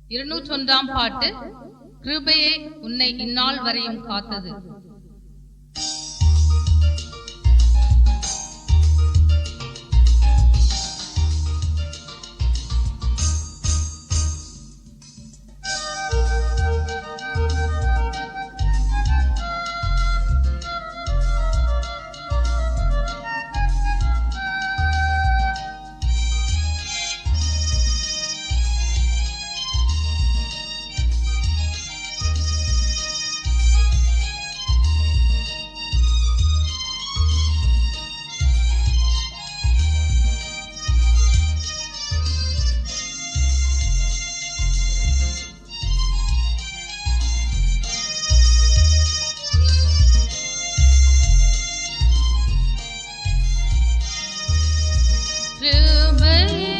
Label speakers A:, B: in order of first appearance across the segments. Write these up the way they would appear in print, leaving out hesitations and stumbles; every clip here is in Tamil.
A: 201 பாட்டு. கிருபையே உன்னை இந்நாள் வரையும் காத்தது.
B: கிருபையே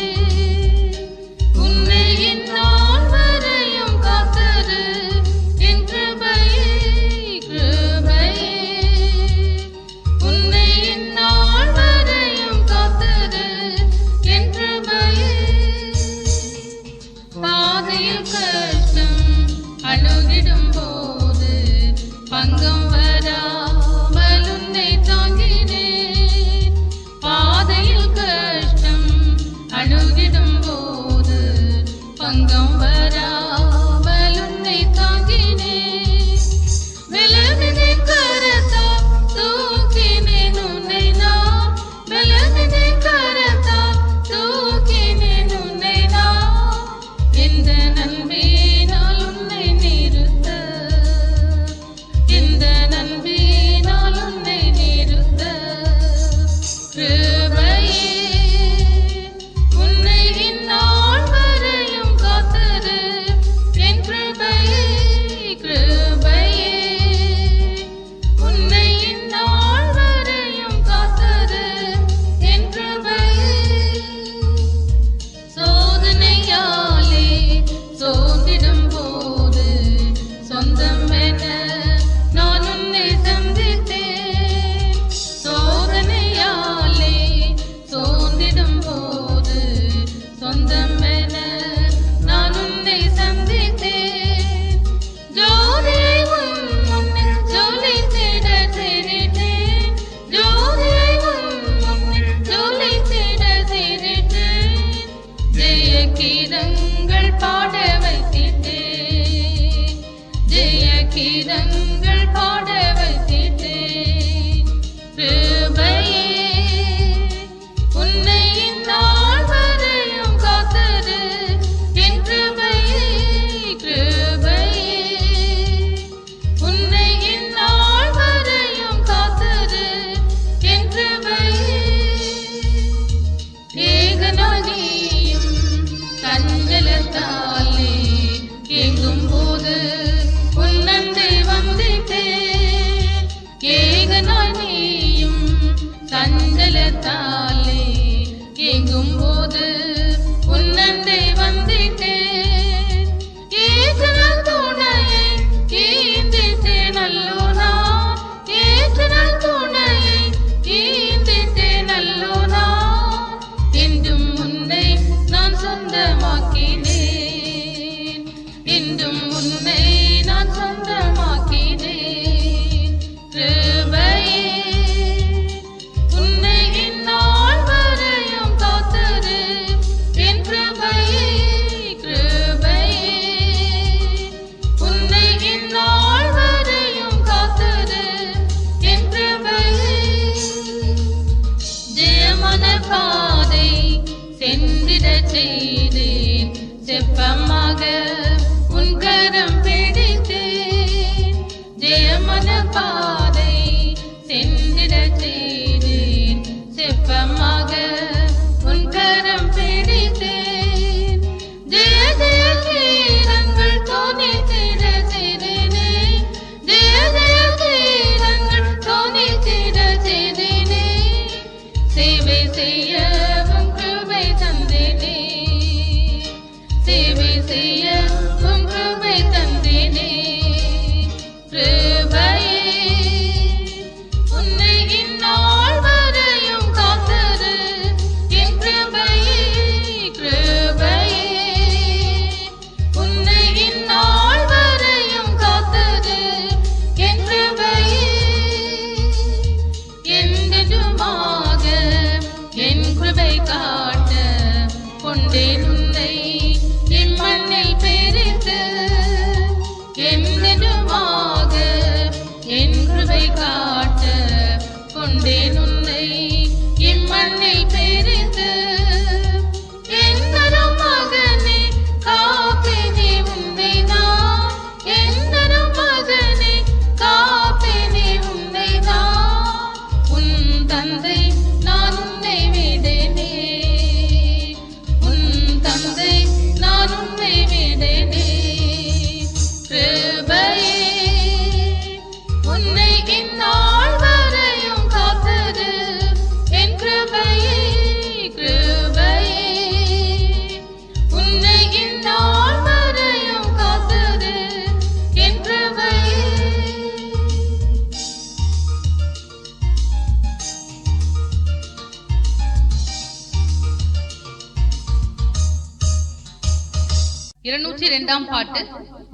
A: 202 பாட்டு.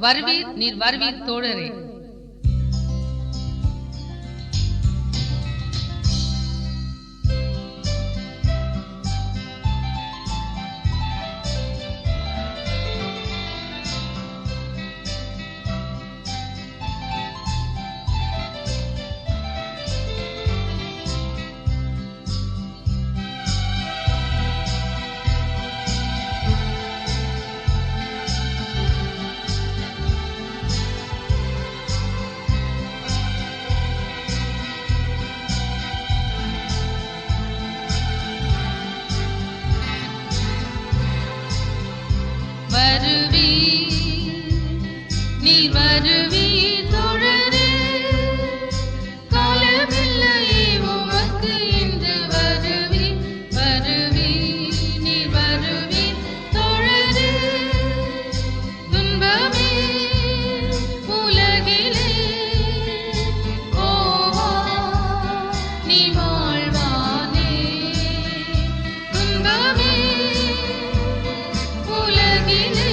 A: வருவீர் நீர் வருவீர் தோழரே. நீர் வருவீர் தோழரே, காலமில்லையே உமக்கு இன்று வருவீர். வருவீர் நீர் வருவீர் தோழரே, துன்பமே உலகிலே ஓவா நீ வாழ்வானே. துன்பமே உலகிலே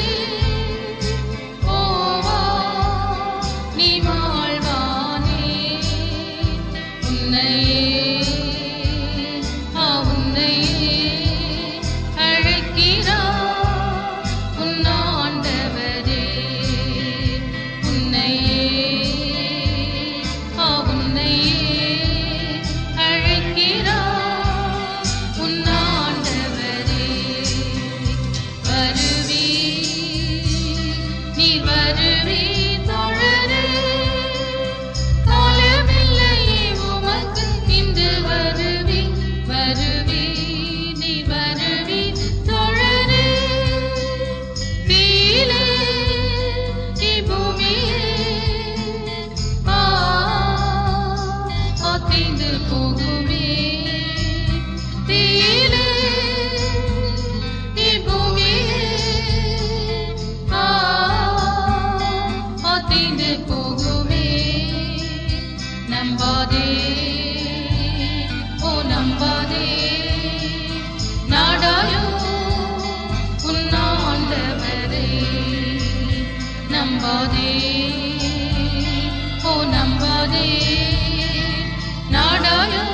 A: நாடாயோ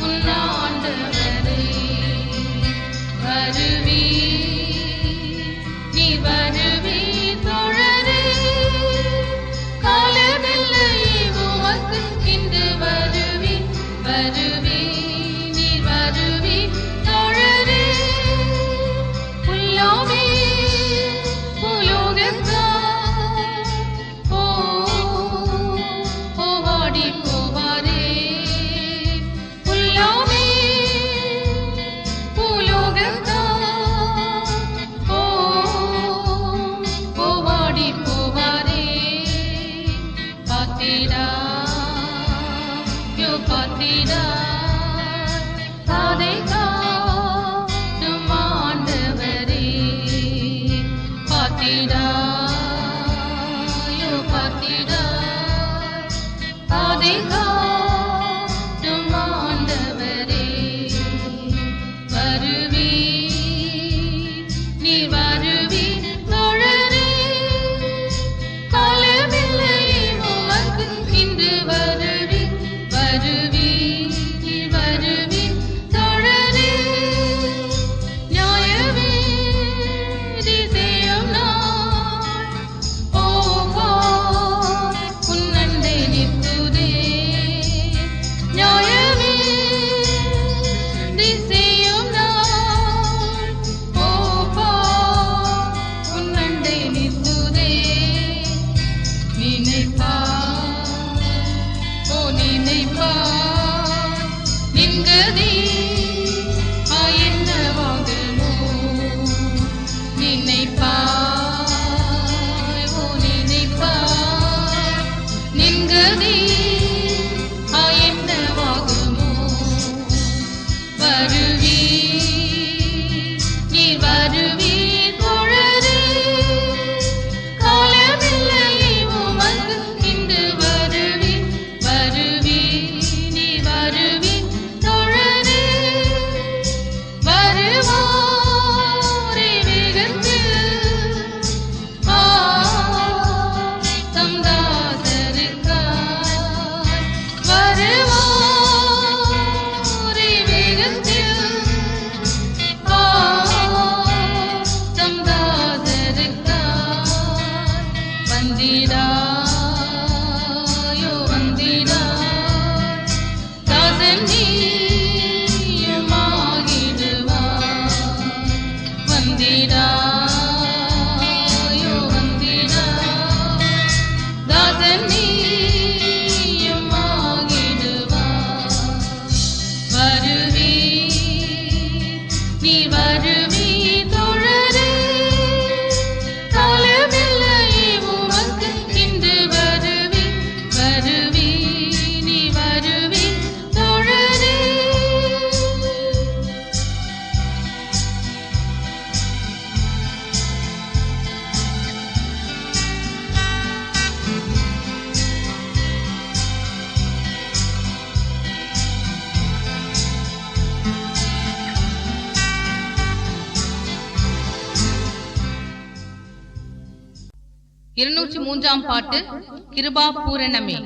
A: உன்னாண்டவரே. வருவீர் நீர் வருவீர் தோழரே, காலமில்லையே உமக்கு இன்று வருவீர். வருவீர் நீர் வருவீர் தோழரே, உள்ளாமே 203ஆம் பாட்டு கிருபா பூரணமே.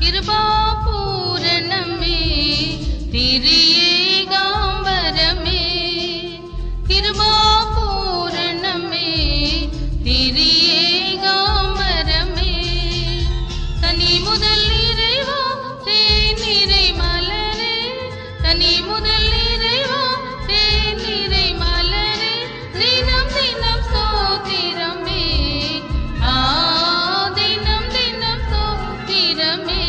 A: கிருபா பூரணமே திரியேகாம்பரமே, கிருபா பூரணமே திரியேகாம்பரமே, தனி முதல் இறைவா தேனிறை மலரே, தனி முதல் இறைவா தேனிறை மலரே, தினம் தினம் ஸ்தோத்திரமே, தினம் தினம் ஸ்தோத்திரமே.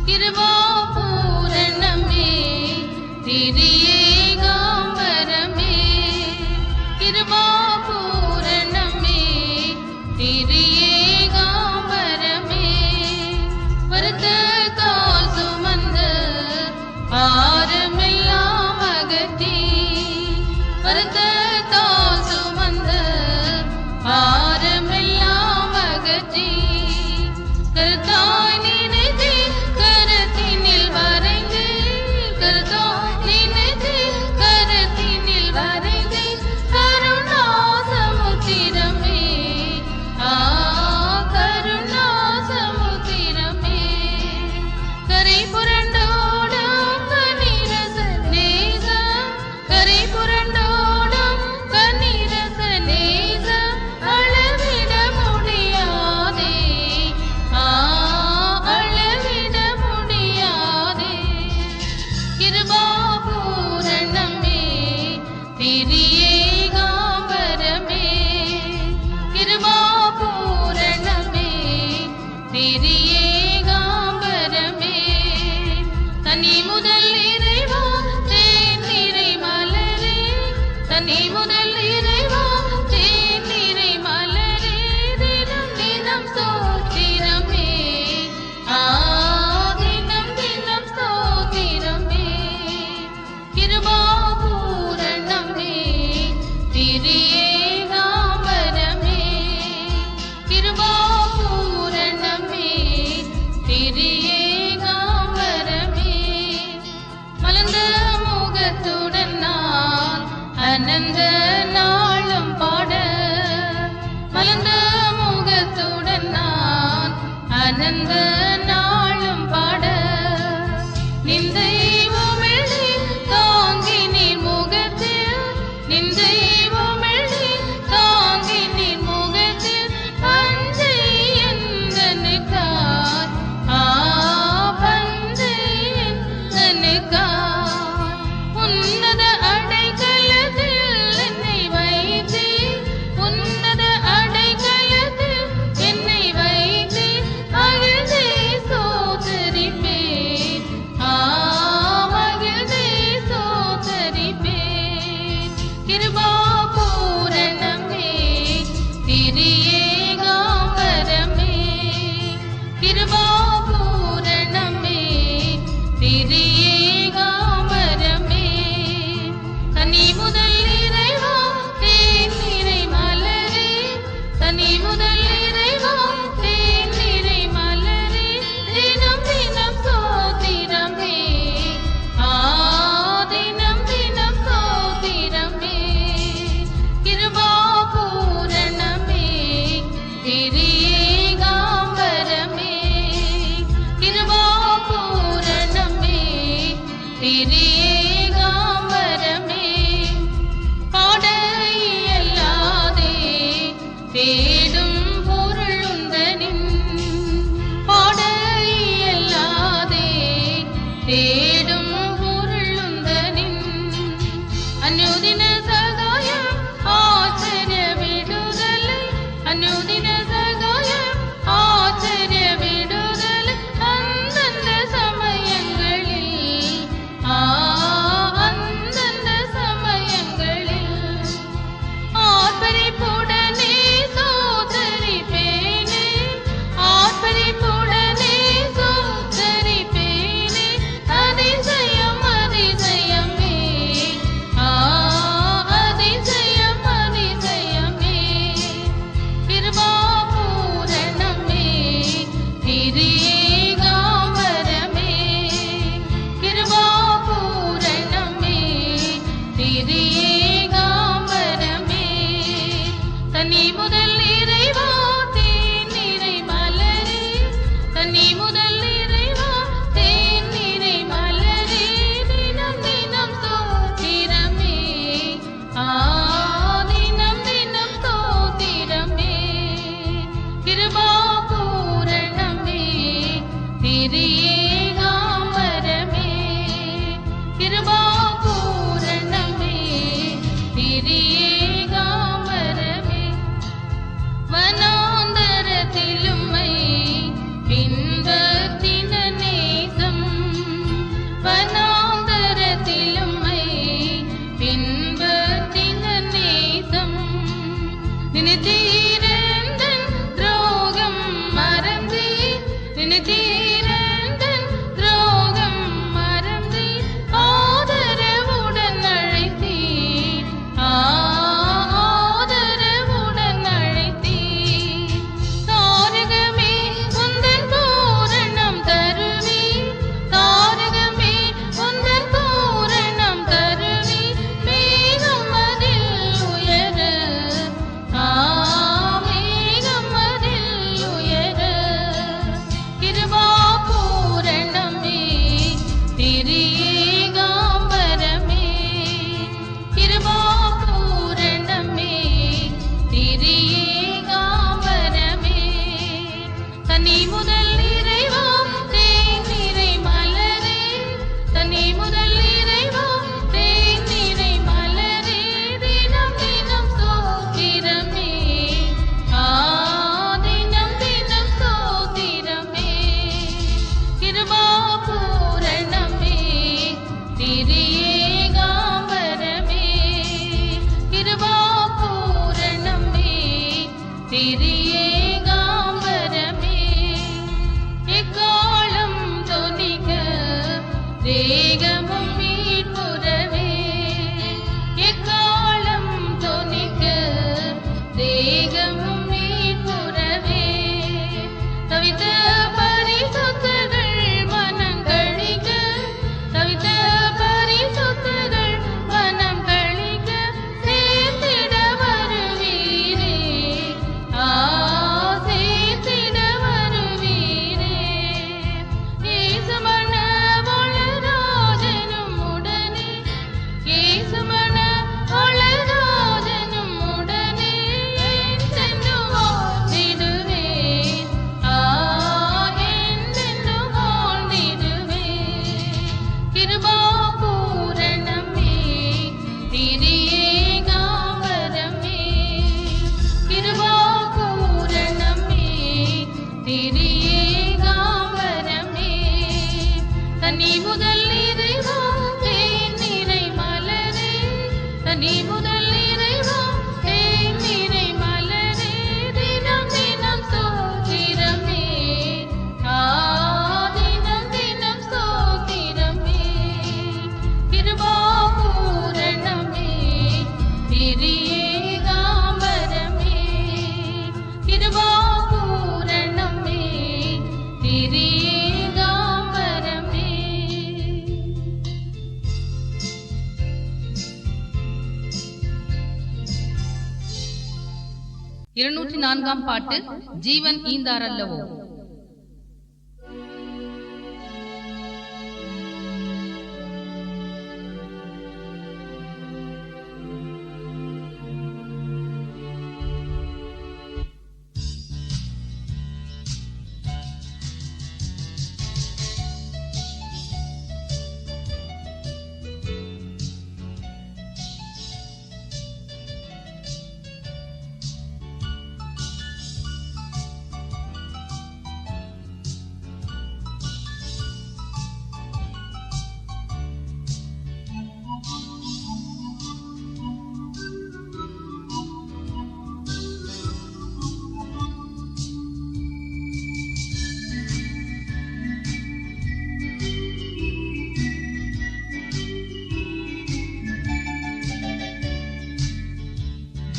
A: கிருபா பூரணமே திரியேகாம்பரமே, கிருபா பூரணமே திரியேகாம்பரமே, வருத்தத்தால் சுமந்த பாரமெல்லாம் அகற்றி, வருத்தத்தால் சுமந்த பாரமெல்லாம் அகற்றி, கர்த்தாய் நினைத்து கரத்தினில் வரைந்து, கர்த்தாய் நினைத்து கரத்தினில் வரைந்து, கருணாசமுத்திரமே, கருணாசமுத்திரமே, கரை புரண்டோடும் கனிரச நேசம், கரை புரண்டோடும் கனிரச நேசம், அளவிட முடியாதே, அளவிட முடியாதே. கிருபா பூரணமே திரியேகாம்பரமே, கிருபா பூரணமே திரியேகாம்பரமே, தனி முதல் இறைவா தேனிறை மலரே, தனி முதல் இறைவா தேனிறை மலரே, தினம் தினம் ஸ்தோத்திரமே, தினம் தினம் ஸ்தோத்திரமே. கிருபா பூரணமே திரியேகாம்பரமே, கிருபா பூரணமே திரியேகாம்பரமே, தேடும் பொருளுந்தனின் அனுதின சகாயம் ஆச்சரிய விடுதலை அனுதின சகாயம் ஆச்சரிய விடுதலை அந்தந்த சமயங்களில் அந்தந்த சமயங்களில் ஆர்ப்பரிப்புடனே சோதரிப்பேனே ஆர்ப்பரிப்புடனே சோதரிப்பேனே அதிசயம் அதிசயமே அதிசயம் அதிசயமே கிருபாபூரணமே திரியேகாம்பரமே கிருபாபூரணமே திரியேகாம்பரமே தனி முதல் இறைவா தேனிறை மலரே தனி முதல் இறைவா தேனிறை மலரே தினம் தினம் ஸ்தோத்திரமே தினம் தினம் ஸ்தோத்திரமே கிருபாபூரணமே திரியேகாம்பரமே கிருபாபூரணமே திரியேகாம்பரமே வனாந்தரத்திலும்மை பின்பற்றின நேசம் வனாந்தரத்திலும்மை பின்பற்றின நேசம் நினைத்தீரந்தன் துரோகம் மறந்தே நினைத்தீரந்தன் துரோகம் மறந்தே ஆதரவுடன் அழைத்தீர் ஆதரவுடன் அழைத்தீர் தாரகமே உந்தன் பூரணம் தருவே தாரகமே உந்தன் பூரணம் தருவே மேகம் அதில் உயர மேகம் அதில் உயர கிருபாபூரணமே திரியேகாம்பரமே கிருபாபூரணமே திரியேகாம்பரமே தனி முதல் இறைவா தேனிறை மலரே தனி முதல் இறைவா தேனிறை மலரே தினம் தினம் ஸ்தோத்திரமே தினம் தினம் ஸ்தோத்திரமே கிருபாபூரணமே திரியேகாம்பரமே கிருபாபூரணமே திரியேகாம்பரமே எக்காலம் தொனிக்க தேகமும் மீட்புறவே எக்காலம் தொனிக்க தேகமும் மீட்புறவே தவித்த பரிசுத்தர்கள் மனங்களிக்க தவித்த பரிசுத்தர்கள் மனம் களிக்க சேர்த்திட வருவீரே சேர்த்திட வருவீரே இயேசுமன வளராஜனும் உடனே இயேசுமன வளராஜனும் உடனே என்றென்று வாழ்ந்திடுவேன் என்றென்று வாழ்ந்திடுவேன் கிருபாபூரணமே திரியேகாம்பரமே கிருபாபூரணமே திரியேகாம்பரமே தனி முதல் இறைவா தேனிறை மலரே தனி முதல் இறைவா தேனிறை மலரே தினம் தினம் ஸ்தோத்திரமே தினம் தினம் ஸ்தோத்திரமே கிருபாபூரணமே திரியேகாம்பரமே கிருபாபூரணமே திரியேகாம்பரமே 204 பாட்டு ஜீவன் ஈந்தாரல்லவோ.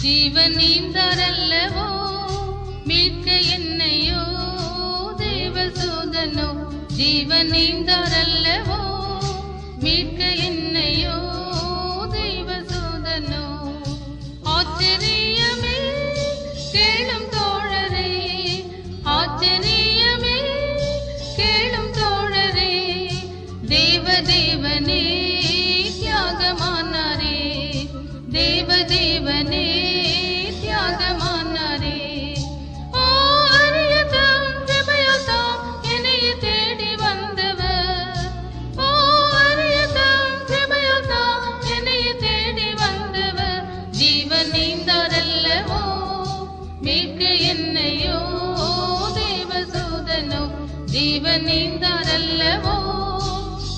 A: ஜீவன் நீந்தாரல்லவோ மீட்க என்னையோ தேவசூதனோ. ஜீவன் நீந்தாரல்லவோ மீட்க என்னையோ தேவசூதனோ. ஆச்சரியமே கேளும் தோழரே, ஆச்சரியமே கேளும் தோழரே. தேவதேவனே தியாகமானாரே, தேவதேவனே தியாகமானாரே. ஓ அரியதாம் கிருபையால்தான் என்னைய தேடி வந்தவர். ஓ அரியதாம் கிருபையால்தான் என்னைய தேடி வந்தவர். ஜீவன் நீந்தாரல்லவோ மீட்க என்னையோ தேவசூதனோ. ஜீவன் நீந்தாரல்லவோ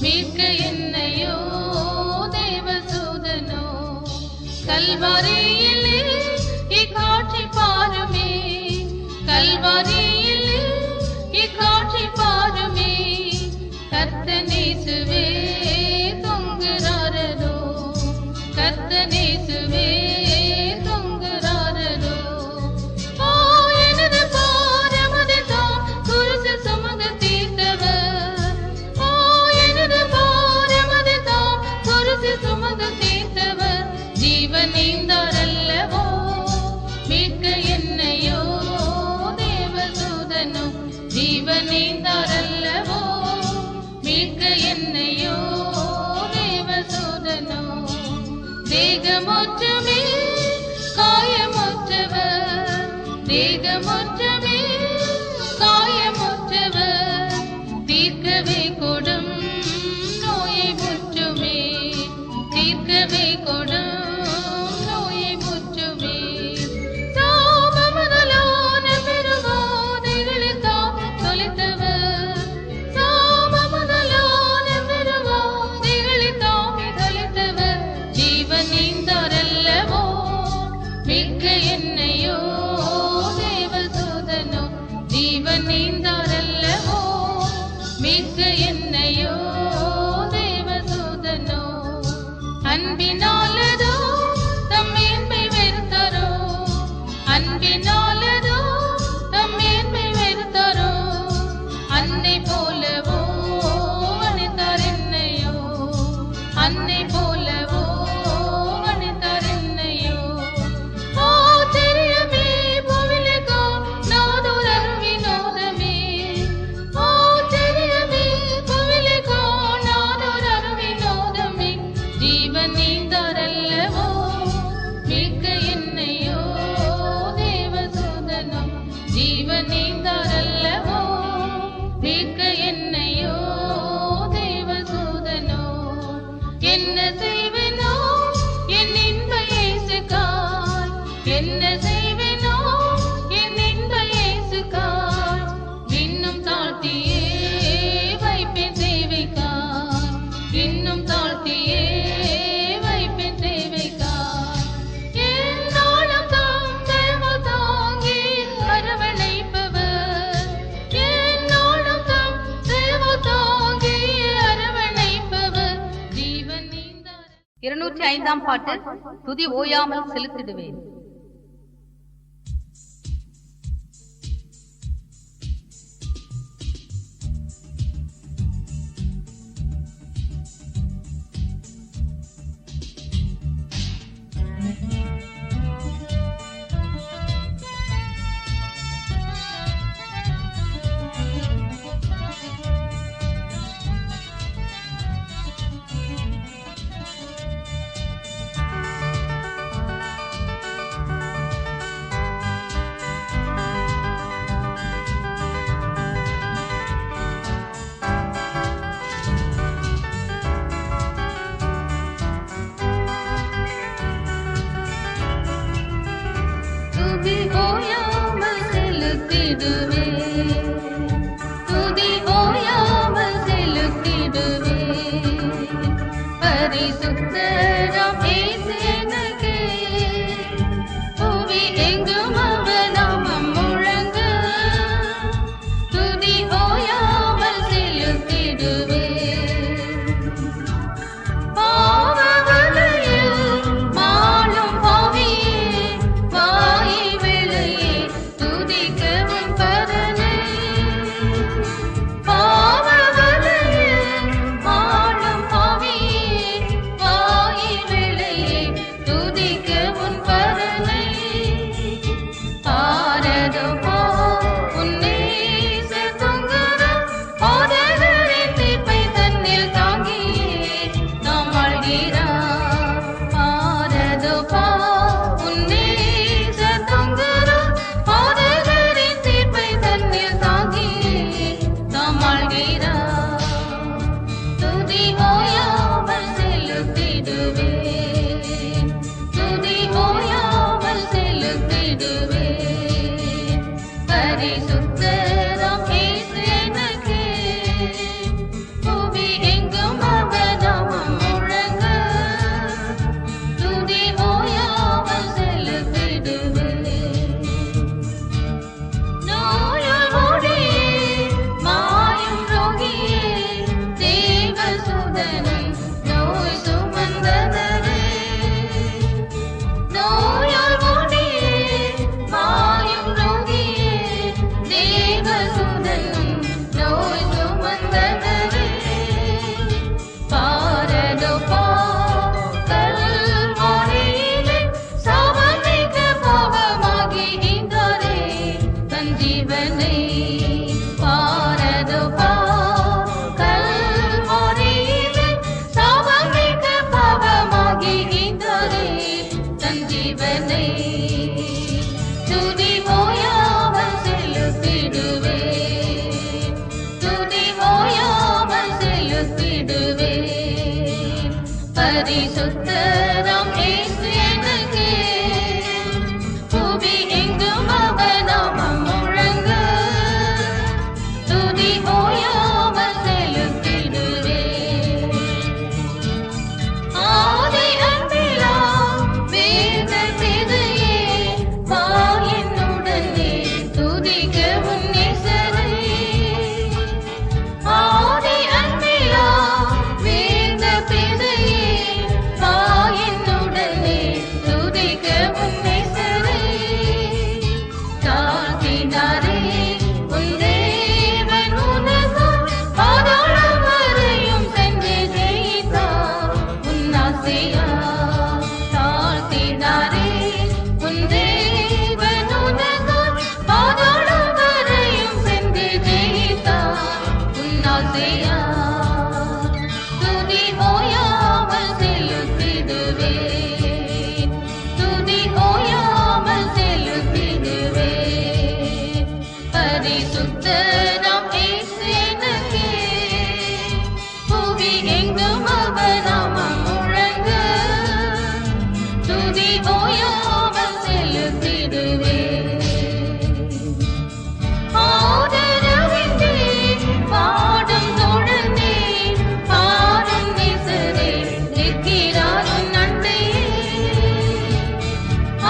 A: மீட்க என்னையோ தேவசூதனோ. கல்வாரியிலே இக்காட்சி பாருமே, கல்வாரியிலே இக்காட்சி பாருமே. கர்த்தனேசுவே தொங்குறாரோ, கர்த்தனேசுவே தொங்குறாரோ. ஓ எனது பாரமதைதான் குருசு சுமந்து தீர்த்தவர். ஓ எனது பாரமதைதான் குருசு சுமந்து தீர்த்தவர். ஜீவன் நீந்தாரல்லவோ மீட்க என்னையோ தேவதூதனோ. ஜீவன் நீந்தாரல்லவோ மீட்க என்னையோ தேவதூதனோ. தேகமுற்றமே காயமுற்றவர், தேகமுற்றமே காயமுற்றவர். தீர்க்கவே கொடும் நோயை முற்றுமே, தீர்க்கவே கொடும் நோயை முற்றுமே. சாபமுதலான பெருவாதைகளில் தாம் தொலைத்தவர், சாபமுதலான பெருவாதைகளில் தாம் தொலைத்தவர். ஜீவன் நீந்தாரல்லவோ மீட்க என்னையோ தேவதூதனோ. ஜீவன் நீந்தாரல்லவோ மீட்க என்னையோ தேவதூதனோ. அன்பினாலதோ தம் மேன்மை வெறுத்தாரோ, அன்பினாலதோ தம் மேன்மை வெறுத்தாரோ. அன்னை போலவோ அணைத்தார் என்னையோ, அன்னை போலவோ அணைத்தார் என்னையோ. ஆச்சரியமே புவிலகோ நாதோர் அருவினோதமே, ஆச்சரியமே புவிலகோ நாதோர் அருவினோதமே. ஜீவன் நீந்தாரல்லவோ மீட்க என்னையோ தேவதூதனோ. ஜீவன் நீந்தாரல்லவோ மீட்க என்னையோ தேவதூதனோ. என்ன செய்வேனோ என் இன்ப இயேசுக்காய், என்ன செய்வேனோ என் இன்ப இயேசுக்காய். இன்னும் தாழ்த்தியே வைப்பேன் தேவைக்காய், இன்னும் தாழ்த்தியே வைப்பேன் தேவைக்காய். என் நாளும் தாம் தயவு தாங்கி அரவணைப்பவர், என் நாளும் தாம் தயவு தாங்கி அரவணைப்பவர். ஜீவன் நீந்தார். 205ஆம் பாட்டு. துதி ஓயாமல் செலுத்திடுவேன். துதி ஓயாமல் செலுத்திடுவேன், துதி ஓயாமல் செலுத்திடுவேன். பரிசுத்தராம் இயேசு எனக்கே புவி எங்கும் அவர் நாமம் முழங்க. துதி ஓயாமல் செலுத்திடுவேன். பாவ வலையில் மாளும் பாவியே
B: பரிசுத்தராம் இயேசு எனக்கு புவி எங்கும் அவர் நாமம் முழங்க துதி ஓயாமல் செலுத்திடுவேன். ஆதி அன்பிலா வேத பிதையே வா என்னுடனே துதிக்க உன் நேசரை. ஆதி அன்பிலா வேத பிதையே வா என்னுடனே துதிக்க உன் நேசரை. தாழ்த்தினாரே உன் தேவன் உனக்கும் பாதாளம் வரையும் சென்று ஜெயித்தார் உன் ஆசையா. தாழ்த்தினாரே உன் தேவன் உனக்கும் பாதாளம் வரையும் சென்று ஜெயித்தார் உன் ஆசையா. துதி ஓயாமல் செலுத்திடுவேன், துதி ஓயாமல் செலுத்திடுவேன். பரிசுத்தராம் இயேசு எனக்கு புவி எங்கும் அவர் நாமம் முழங்க துதி ஓயாமல் செலுத்திடுவேன். ஆதரவின்றி பாடும் தொடர்ந்தே பாடும் நேசரே நிற்கிறார் உன் அண்டையே.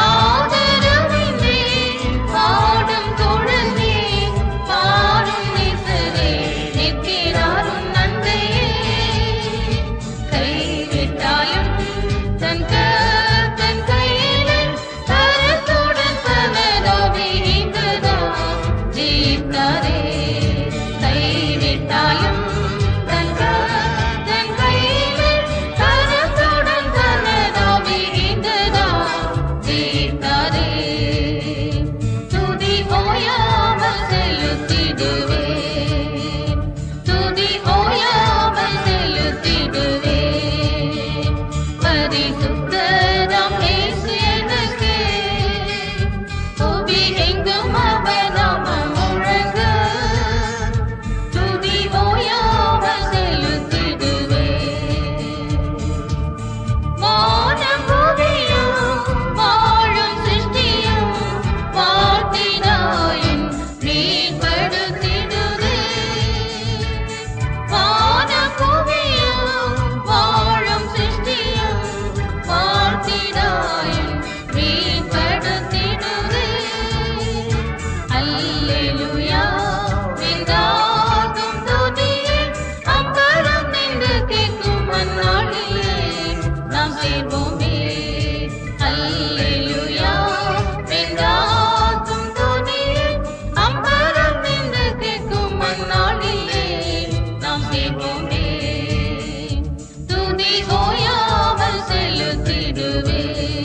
B: ஆதரவின்றி பாடும் தொடர்ந்தே பாடும் நேசரே நிற்கிறார் உன் அண்டையே. கைவிட்டாலும் தன் கர்த்தன் கையிலே கரத்துடன் தனதாவி இங்குதான் ஜீவித்தாரே. கைவிட்டாலும் தன் கர்த்தன் கையிலே கரத்துடன் தனதாவி இங்குதான் ஜீவித்தாரே. துதி ஓயாமல் செலுத்திடுவேன், துதி ஓயாமல் செலுத்திடுவேன். பரிசுத்தராம் இயேசு எனக்கு புவி எங்கும் அவர் நாமம் முழங்க துதி ஓயாமல் செலுத்திடுவேன். வானம் பூமியும் வாழும் சிருஷ்டியும் வாழ்த்தினாயும் மேம்படுத்திடுவே. வானம் பூமியும் வாழும் சிருஷ்டியும் வாழ்த்தினாயும் மேம்படுத்திடுவே. அல்லேலூயா என்றாகும் துதியை அம்பலம் நின்று கேட்கும் அந்நாளிலே நாம் சேர்வோமே. அல்லேலூயா என்றாகும் துதியை அம்பலம் நின்று கேட்கும் அந்நாளிலே நாம் சேர்வோமே. துதி ஓயாமல் செலுத்திடுவேன்,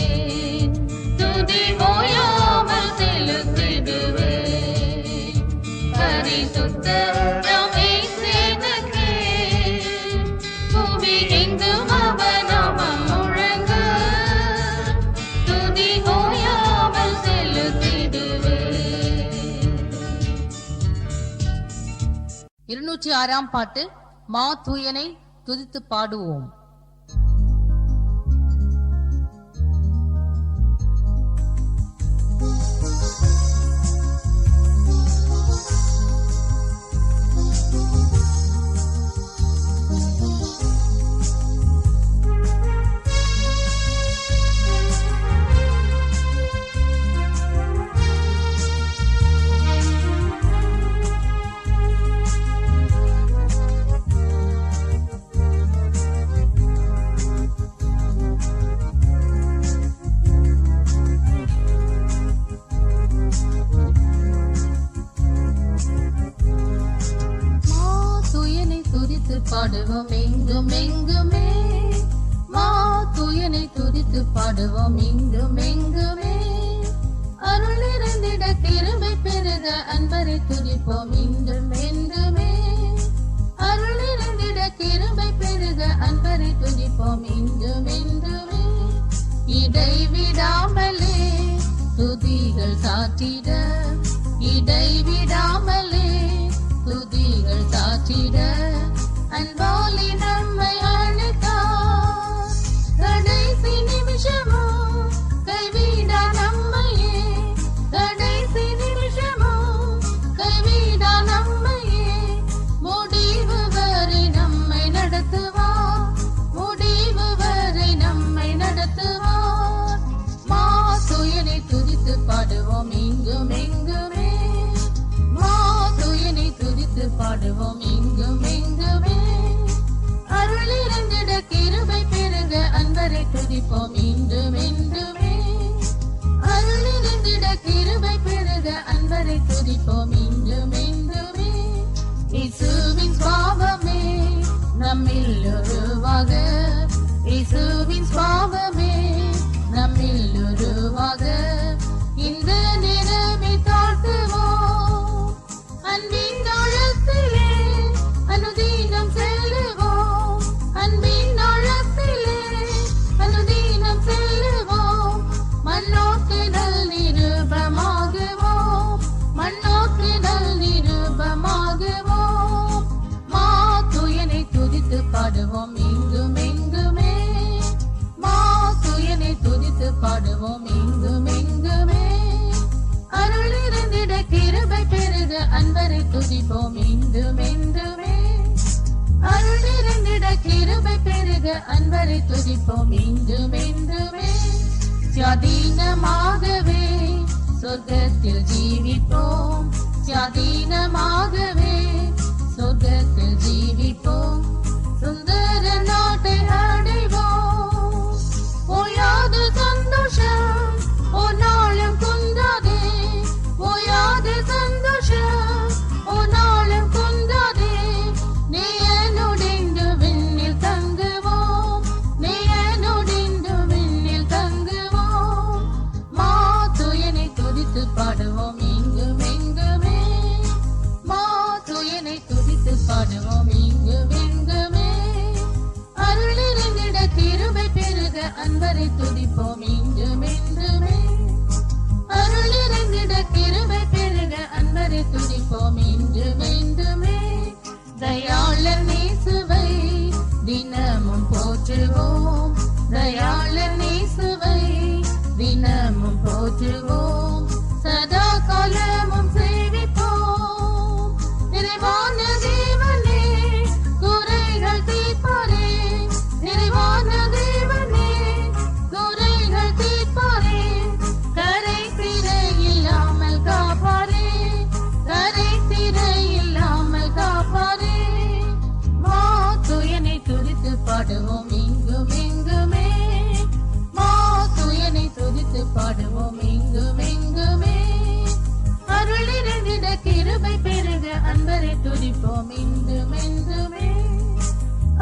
B: துதி ஓயாமல் செலுத்திடுவேன். பரிசுத்தராம் இயேசு எனக்கு புவி எங்கும் அவர் நாமம் முழங்க துதி ஓயாமல் செலுத்திடுவேன்.
A: 206ஆம் பாட்டு மா தூயனை துதித்து பாடுவோம். பாடுவோம் எங்கும் எங்குமே, மா தூயனை துதித்து பாடுவோம் எங்கும் எங்குமே. அருள் நிறைந்திட கிருபை பெருக அன்பரை துதிப்போம் இன்றும் என்றுமே. அருள் நிறைந்திட கிருபை பெருக அன்பரை துதிப்போம் இன்றும் என்றுமே. இடைவிடாமலே துதிகள் சாற்றிட, இடைவிடாமலே துதிகள் சாற்றிட அன்பாலி நம்மை அழைத்தார்.
B: பாடுவோம் இங்கும் எங்குமே. அருள் நிறைந்திட கிருபை பெருக அன்பரை துதிப்போம் இன்றும் என்றுமே. அருள் நிறைந்திட கிருபை பெருக அன்பரை துதிப்போம் இன்றும் என்றுமே. இயேசுவின் சுவாபமே நம்மில் உருவாக, இயேசுவின் சுவாபமே நம்மில் உருவாக, இந்த நிறமை தாழ்த்துவோம். அன்பின் ஆழத்திலே அனுதினம் செல்லுவோம், அன்பின் ஆழத்திலே அனுதினம் செல்லுவோம். மண்ணோக்கிடல் நிருபமாகுவோம், மண்ணோக்கிடல் நிருபமாகுவோம். மாத்துயனை துதித்து பாடுவோம் இங்கும் எங்குமே. மாத்துயனை துதித்து பாடுவோம் இங்கும் எங்குமே. அருள் நிறைந்திட கிருபை பெருக அன்பரை துதிப்போம் இன்றும் என்றுமே. அருள் நிறைந்திட கிருபை பெருக அன்பரை துதிப்போம் இன்றும் என்றுமே. சுயாதீனமாகவே சொர்க்கத்தில் ஜீவிப்போம், சுயாதீனமாகவே சொர்க்கத்தில் ஜீவிப்போம். சுந்தர நாட்டை அடைவோம், ஓயாத சந்தோஷம் ஒரு நாளும் குந்தாதே, ஓயாத சந்தோஷம் ஒரு நாளும் குந்தாதே. நேயனுடைந்து விண்ணில் தங்குவோம், நேயனுடைந்து விண்ணில் தங்குவோம். மாத்துயனை துதித்து பாடுவோம் இங்கும் எங்குமே. மாத்துயனை துதித்து பாடுவோம் இங்கும் எங்குமே. அருள் நிறைந்திட கிருபை பெருக அன்பரை துதிப்போம் இன்றும் என்றுமே. அருள் நிறைந்திட கிருபை பெருக அன்பரை துதிப்போம் இன்றும் என்றுமே. தயாளர் நேசுவை தினமும் போற்றுவோம், தயாளர் நேசுவை தினமும் போற்றுவோம். சதா காலமும் சேவிப்போம். நிறைவான தேவனே குறைகள் தீர்ப்பாரே, நிறைவான தேவனே குறைகள் தீர்ப்பாரே. கரை திரை இல்லாமல் காப்பாரே, கரை திரை இல்லாமல் காப்பாரே. மாத்துயனை துதித்து பாடுவோம் இங்கும் எங்குமே. மாத்துயனை துதித்து பாடுவோம் இங்கும் எங்குமே. அருள் நிறைந்திட கிருபை பெருக அன்பரை துதிப்போம் இன்றும் என்றுமே.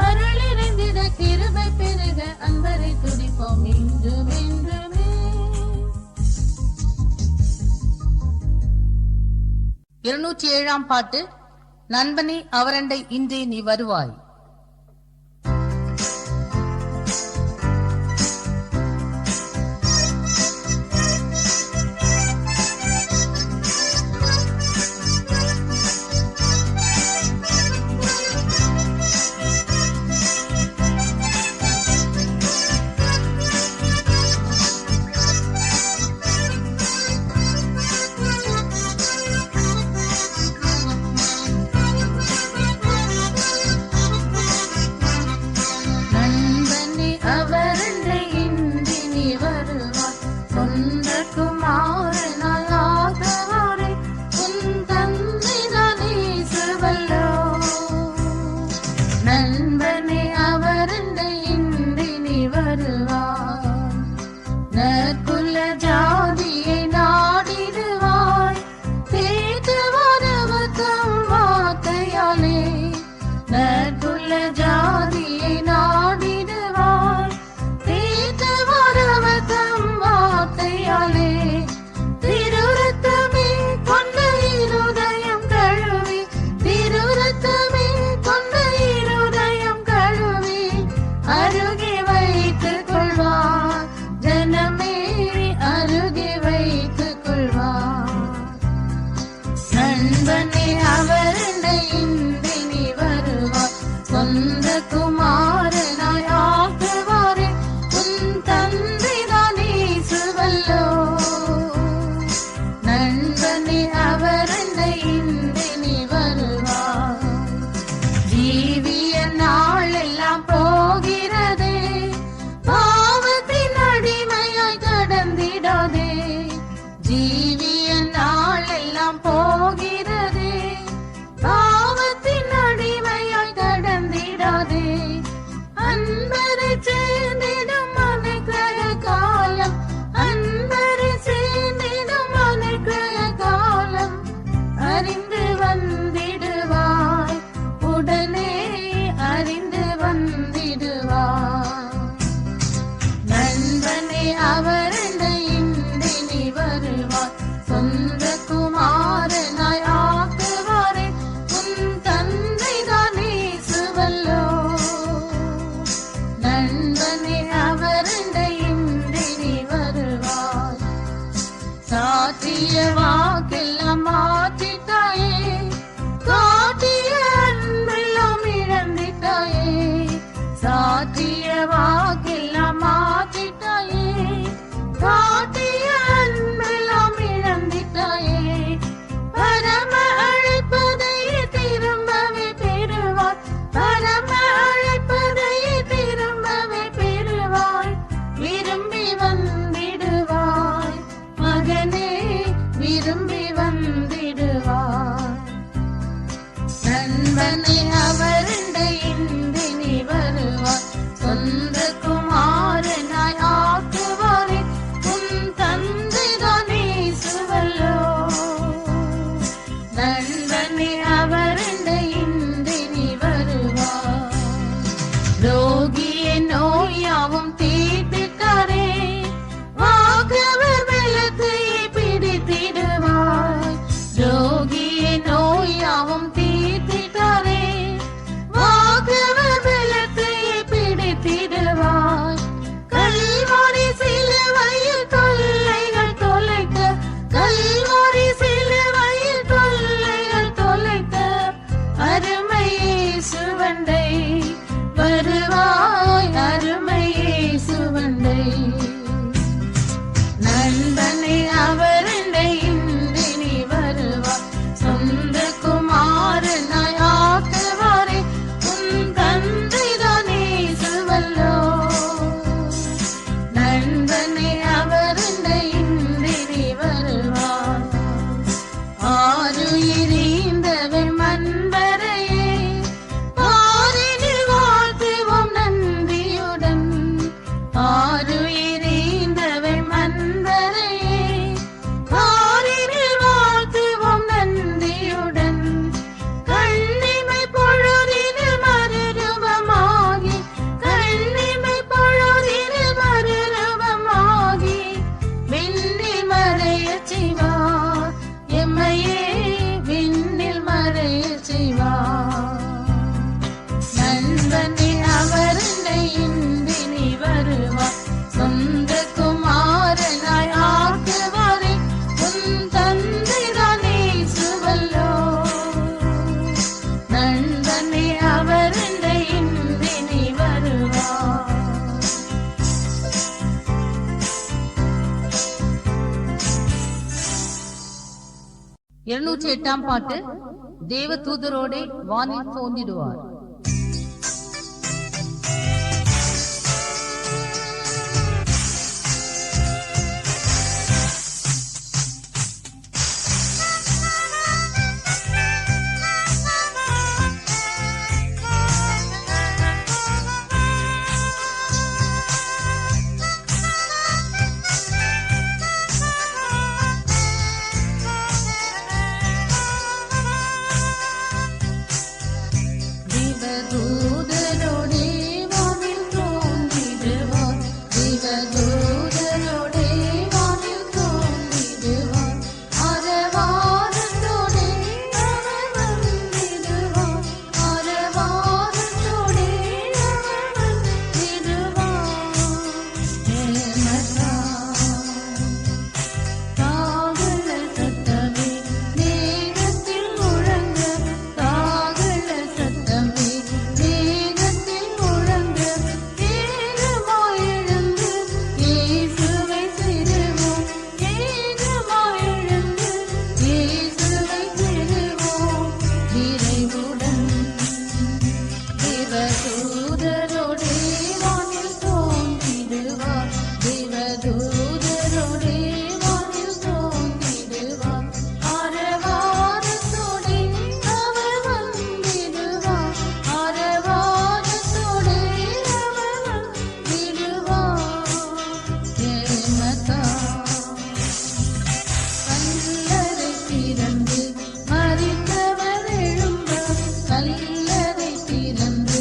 B: அருள் நிறைந்திட கிருபை பெருக அன்பரை துதிப்போம் இன்றும் என்றுமே.
A: 207 பாட்டு. நண்பனே அவரண்டை இன்றே நீ வருவாய்.
B: ஜீவிய நாள் எல்லாம் போகிறதே, பாவ காட்டிய வாக்கெல்லாம் மாற்றிட்டாயே, காட்டிய அன்பெல்லாம் இழந்திட்டாயே, சாற்றிய வாக்கெல்லாம் மாற்றிட்டாயே, காட்டிய அன்பெல்லாம் இழந்திட்டாயே. பரம அழைப்பதை திரும்பவே பெறுவாய், பரம அழைப்பதை திரும்பவே பெறுவாய், விரும்பி வந்திடுவாய் மகனே, விரும்பி வந்திடுவாய். நண்பனை அவருண்டை இன்றி நீ வருவாய், சொந்த குமாரனாய் ஆக்குவாரே, உன் தந்தைதான் இயேசுவல்லோ. நண்பனை அவருண்டை இன்றி நீ வருவாய், ரோகிய நோயாவும் தீர்த்திட்டாரே, வாக்கவர் வெள்ளத்தை பிடித்திடுவாய், ரோகிய நோயாவும் தீர்த்திட்டாரே, வாக்கவர் வெள்ளத்தை பிடித்திடுவாய். கல்வாரி சிலுவையில் தொல்லைகள் தொலைத்த, கல்வாரி சிலுவையில் தொல்லைகள் தொலைத்த அருமை இயேசுவண்டை வருவாய், அருமை இயேசுவண்டை. நண்பனை அவருண்டை இன்றி நீ வருவாய், சொந்த குமாரனாய் ஆக்குவாரே, உன் தந்தைதான் இயேசுவல்லோ. நண்பனை அவருண்டை இன்றி நீ வருவாய். ஆருயிரீந்தவள் மண்வரையே, பாரினில் வாழ்த்துவோம் நன்றியுடன், ஆருயிரீந்தவள் மண்வரையே, பாரினில் வாழ்த்துவோம் நன்றியுடன். கண்ணிமை பொழுதினில் மறுரூபமாகி, கண்ணிமை பொழுதினில் மறுரூபமாகி, விண்ணில் மறையச் செய்வார் எம்மையே, விண்ணில் மறையச் செய்வார். நண்பனே அவருண்டை இன்றி நீ வருவாய், சொந்த குமாரனாய் ஆக்குவாரே, உன் தந்தைதான் இயேசுவல்லோ. நண்பனே அவருண்டை இன்றி நீ வருவாய்.
A: 208 பாட்டு. தேவ தூதரோடே வானில் தோன்றிடுவார்.
B: தேவதூதரோடே வானில் தோன்றிடுவார், தேவதூதரோடே வானில் தோன்றிடுவார், அரவாரத்தோடே அவர் வந்திடுவார், அரவாரத்தோடே அவர் வந்திடுவார். தாகல சத்தமே மேகத்தில் முழங்க, தாகல சத்தமே மேகத்தில் முழங்க, ஏகமாய் எழுந்து இயேசுவை சேருவோம், ஏகமாய் எழுந்து இயேசுவை சேருவோம் நிறைவுடன். தேவதூதரோடே வானில் தோன்றிடுவார், தேவதூதரோடே வானில் தோன்றிடுவார், அரவாரத்தோடே அவர் வந்திடுவார், அரவாரத்தோடே அவர் வந்திடுவார். ஏமதா கல்லறை திறந்து மரித்தவர் எழும்ப, கல்லறை திறந்து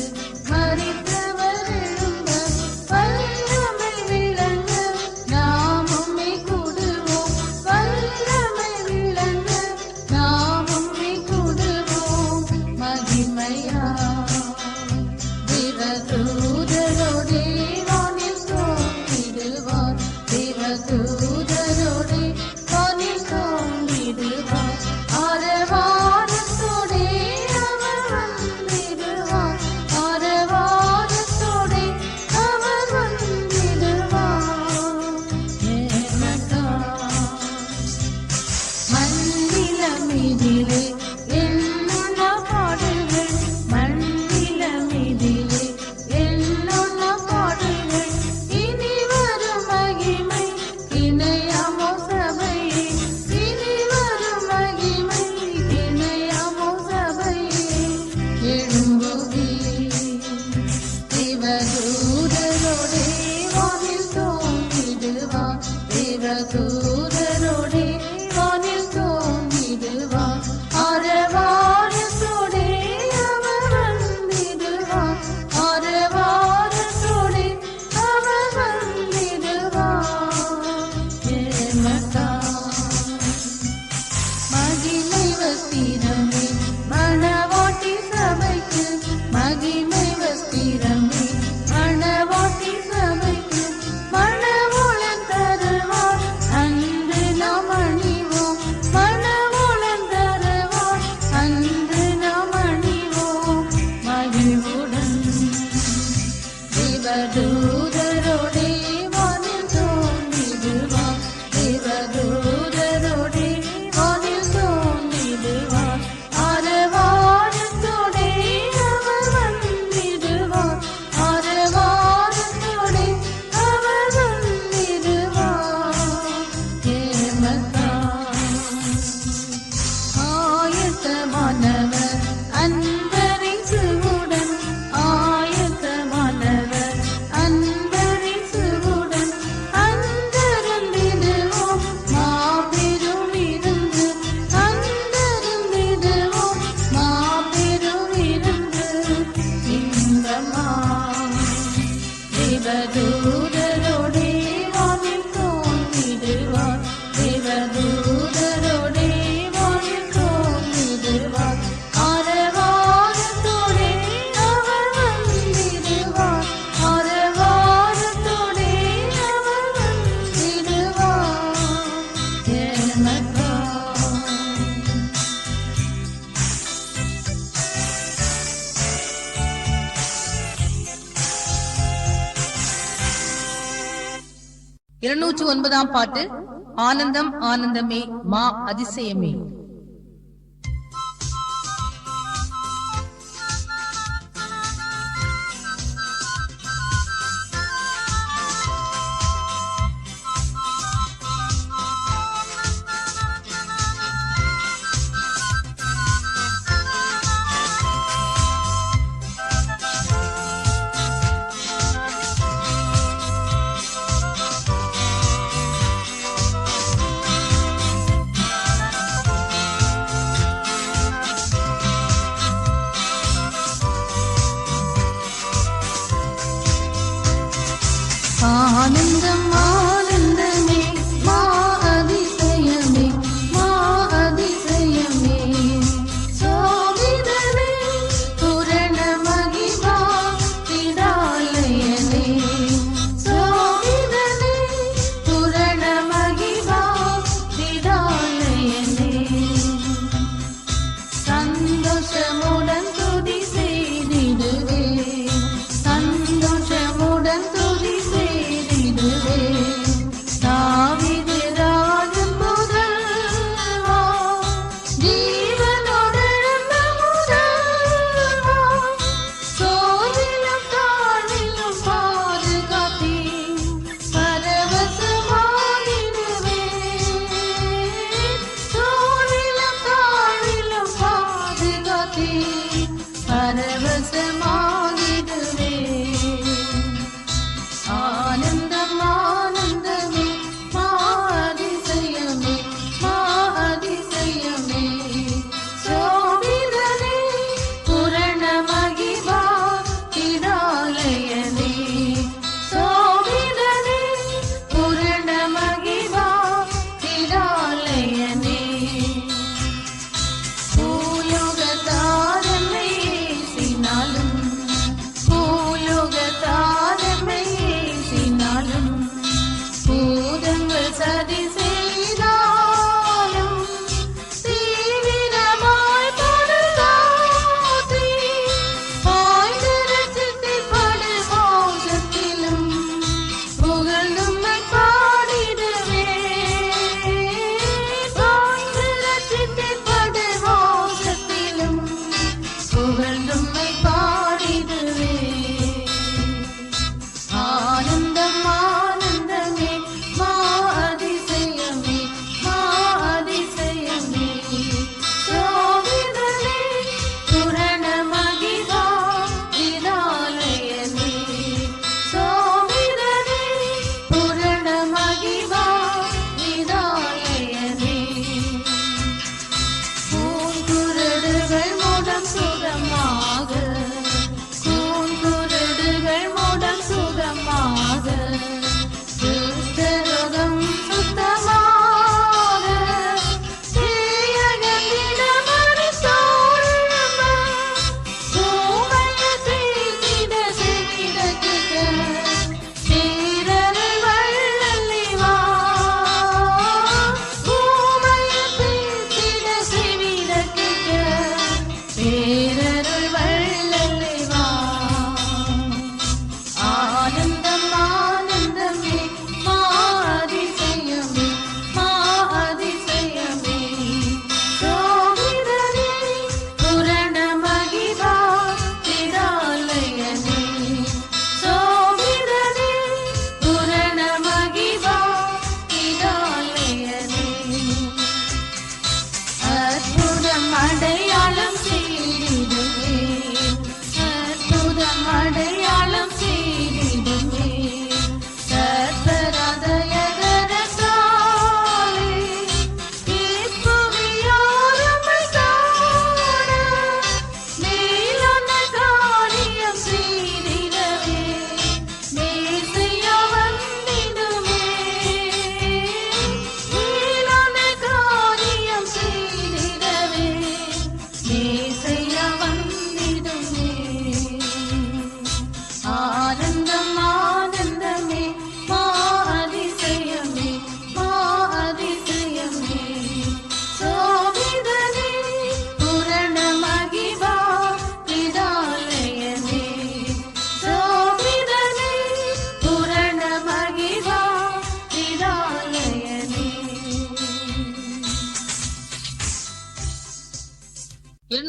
A: 209 பாட்டு. ஆனந்தம் ஆனந்தமே மா அதிசயமே.
B: ஆனந்தம் ஆனந்தமே மா அதிசயமே மா அதிசயமே சோவிதனே பூரண மகிமா திடாலயனே சோவிதனே பூரண மகிமா திடாலயனே சந்தோஷமுடன் துதி செய்திடுவே சந்தோஷமுடன் துதி செய்திடுவே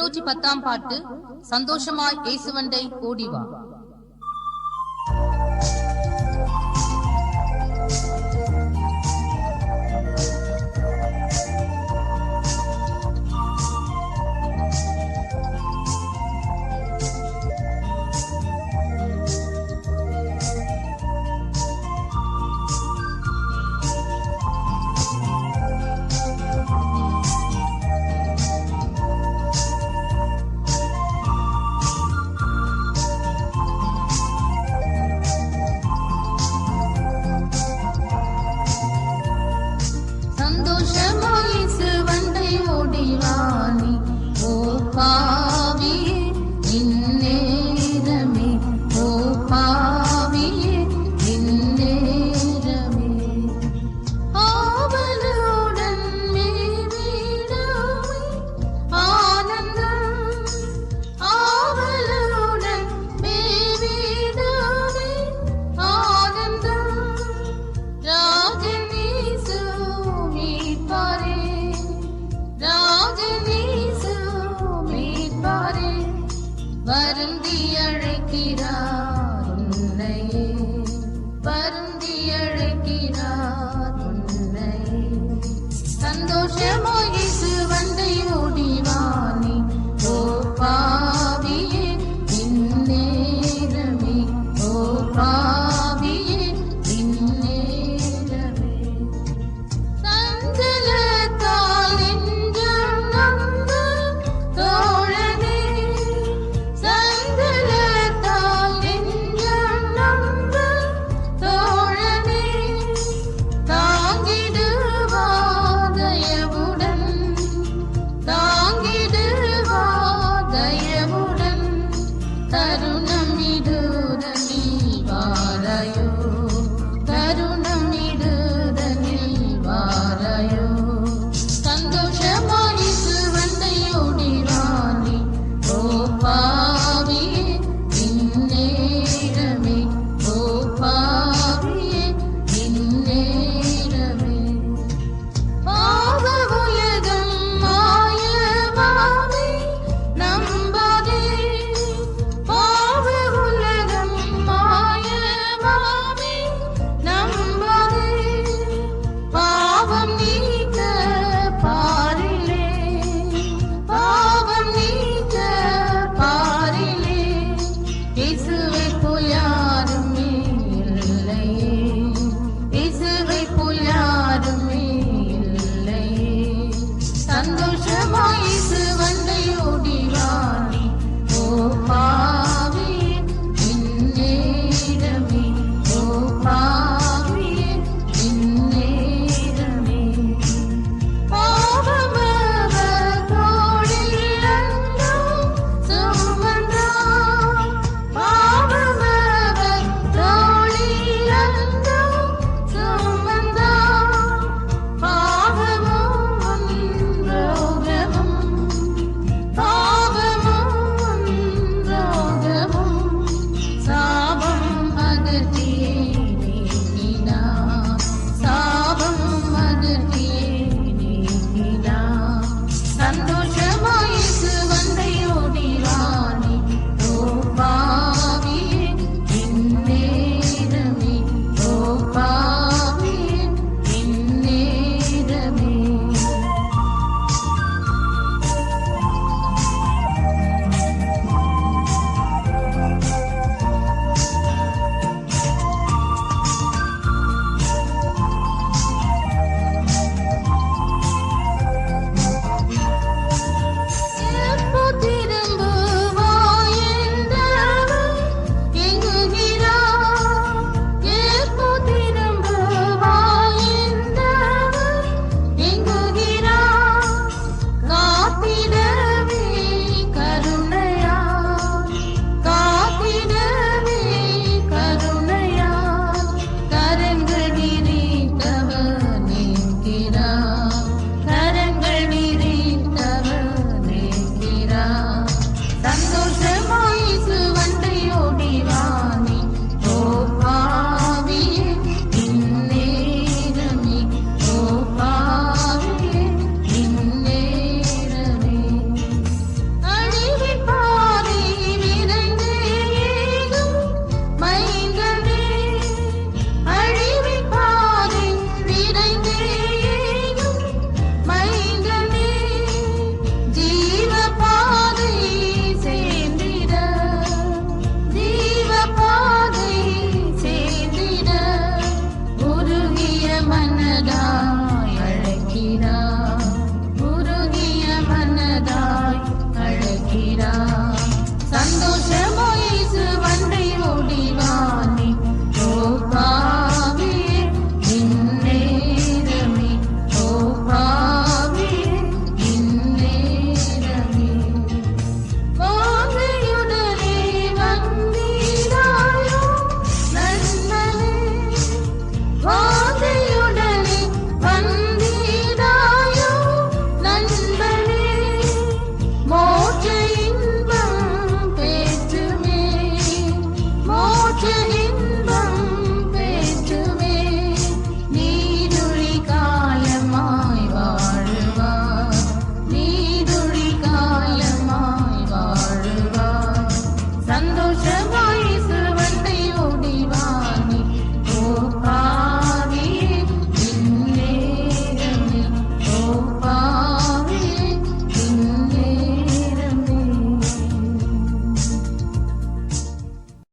A: 210 பாட்டு. சந்தோஷமாய் இயேசுவண்டை ஓடிவா. வருந்தி அழைக்கிறார் உன்னையே, வருந்தி அழைக்கிறார் உன்னையே. சந்தோஷமாய் இயேசுவண்டை ஓடிவானே, ஓ பாவியே இந்நேரமே, ஓ பாவியே இந்நேரமே. சஞ்சலத்தால் நெஞ்சம் நொந்த தோழனே, சஞ்சலத்தால் நெஞ்சம் நொந்த தோழனே, தாங்கிடுவார் தயவுடன், தாங்கிடுவார் தயவுடன். தருணம் இடுதனி வாராயோ, தருணம் இடுதனி வாராயோ. சந்தோஷமாய் இயேசுவண்டை ஓடிவானே, ஓ பாவியே இந்நேரமே, ஓ பாவியே இந்நேரமே. பாவ உலகம் மாயமாமே நம்பாதே, பாவ உலகம் மாயமாமே நம்பாதே. பாவம் நீக்க பாரிலே, பாவம் நீக்க பாரிலே. இயேசுவைப் போல்